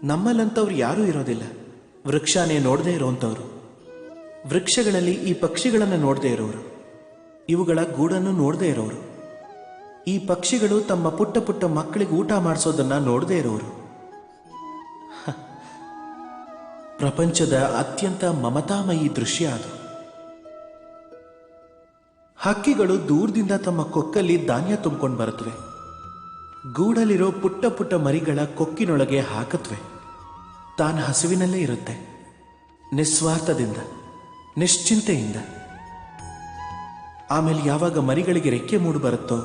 ನಮ್ಮಲ್ಲಂಥವ್ರು ಯಾರೂ ಇರೋದಿಲ್ಲ. ವೃಕ್ಷನೇ ನೋಡದೇ ಇರೋವಂಥವ್ರು, ವೃಕ್ಷಗಳಲ್ಲಿ ಈ ಪಕ್ಷಿಗಳನ್ನು ನೋಡದೇ ಇರೋರು, ಇವುಗಳ ಗೂಡನ್ನು ನೋಡದೇ ಇರೋರು, ಈ ಪಕ್ಷಿಗಳು ತಮ್ಮ ಪುಟ್ಟ ಪುಟ್ಟ ಮಕ್ಕಳಿಗೆ ಊಟ ಮಾಡಿಸೋದನ್ನ ನೋಡದೇ ಇರೋರು. ಪ್ರಪಂಚದ ಅತ್ಯಂತ ಮಮತಾಮಯಿ ದೃಶ್ಯ ಅದು. ಹಕ್ಕಿಗಳು ದೂರದಿಂದ ತಮ್ಮ ಕೊಕ್ಕಲ್ಲಿ ಧಾನ್ಯ ತುಂಬಿಕೊಂಡು ಬರುತ್ತವೆ. ಗೂಡಲಿರೋ ಪುಟ್ಟ ಪುಟ್ಟ ಮರಿಗಳ ಕೊಕ್ಕಿನೊಳಗೆ ಹಾಕತ್ವೆ. ತಾನು ಹಸಿವಿನಲ್ಲೇ ಇರುತ್ತೆ, ನಿಸ್ವಾರ್ಥದಿಂದ, ನಿಶ್ಚಿಂತೆಯಿಂದ. ಆಮೇಲೆ ಯಾವಾಗ ಮರಿಗಳಿಗೆ ರೆಕ್ಕೆ ಮೂಡು ಬರುತ್ತೋ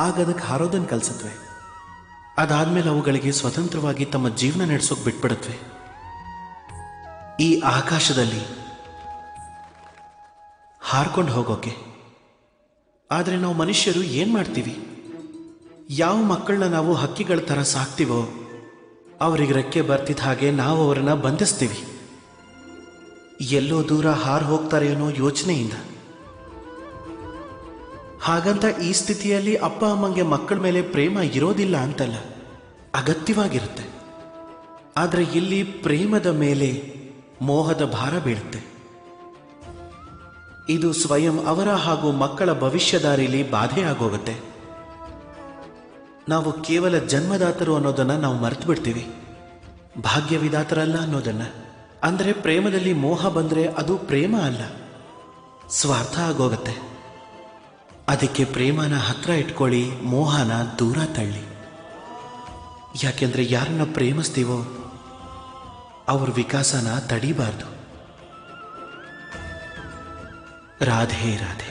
ಆಗ ಅದಕ್ಕೆ ಹಾರೋದನ್ನು ಕಲಿಸತ್ವೆ. ಅದಾದ್ಮೇಲೆ ಅವುಗಳಿಗೆ ಸ್ವತಂತ್ರವಾಗಿ ತಮ್ಮ ಜೀವನ ನಡೆಸೋಕೆ ಬಿಟ್ಬಿಡತ್ವೆ ಈ ಆಕಾಶದಲ್ಲಿ ಹಾರ್ಕೊಂಡು ಹೋಗೋಕೆ. ಆದರೆ ನಾವು ಮನುಷ್ಯರು ಏನು ಮಾಡ್ತೀವಿ? ಯಾವ ಮಕ್ಕಳನ್ನ ನಾವು ಹಕ್ಕಿಗಳ ಥರ ಸಾಕ್ತೀವೋ ಅವರಿಗೆ ರೆಕ್ಕೆ ಬರ್ತಿದ್ದ ಹಾಗೆ ನಾವು ಅವರನ್ನು ಬಂಧಿಸ್ತೀವಿ. ಎಲ್ಲೋ ದೂರ ಹಾರು ಹೋಗ್ತಾರೆ ಅನ್ನೋ ಯೋಚನೆಯಿಂದ. ಹಾಗಂತ ಈ ಸ್ಥಿತಿಯಲ್ಲಿ ಅಪ್ಪ ಅಮ್ಮಂಗೆ ಮಕ್ಕಳ ಮೇಲೆ ಪ್ರೇಮ ಇರೋದಿಲ್ಲ ಅಂತಲ್ಲ, ಅಗತ್ಯವಾಗಿರುತ್ತೆ. ಆದರೆ ಇಲ್ಲಿ ಪ್ರೇಮದ ಮೇಲೆ ಮೋಹದ ಭಾರ ಬೀಳುತ್ತೆ. ಇದು ಸ್ವಯಂ ಅವರ ಹಾಗೂ ಮಕ್ಕಳ ಭವಿಷ್ಯದಾರಿಲಿ ಬಾಧೆಯಾಗೋಗುತ್ತೆ. ನಾವು ಕೇವಲ ಜನ್ಮದಾತರು ಅನ್ನೋದನ್ನು ನಾವು ಮರೆತು ಬಿಡ್ತೀವಿ, ಭಾಗ್ಯವಿದಾತರಲ್ಲ ಅನ್ನೋದನ್ನು. ಅಂದರೆ ಪ್ರೇಮದಲ್ಲಿ ಮೋಹ ಬಂದರೆ ಅದು ಪ್ರೇಮ ಅಲ್ಲ, ಸ್ವಾರ್ಥ ಆಗೋಗತ್ತೆ. ಅದಕ್ಕೆ ಪ್ರೇಮನ ಹತ್ರ ಇಟ್ಕೊಳ್ಳಿ, ಮೋಹನ ದೂರ ತಳ್ಳಿ. ಯಾಕೆಂದರೆ ಯಾರನ್ನ ಪ್ರೇಮಿಸ್ತೀವೋ ಅವ್ರ ವಿಕಾಸನ ತಡಿಬಾರ್ದು. ರಾಧೆ ರಾಧೆ.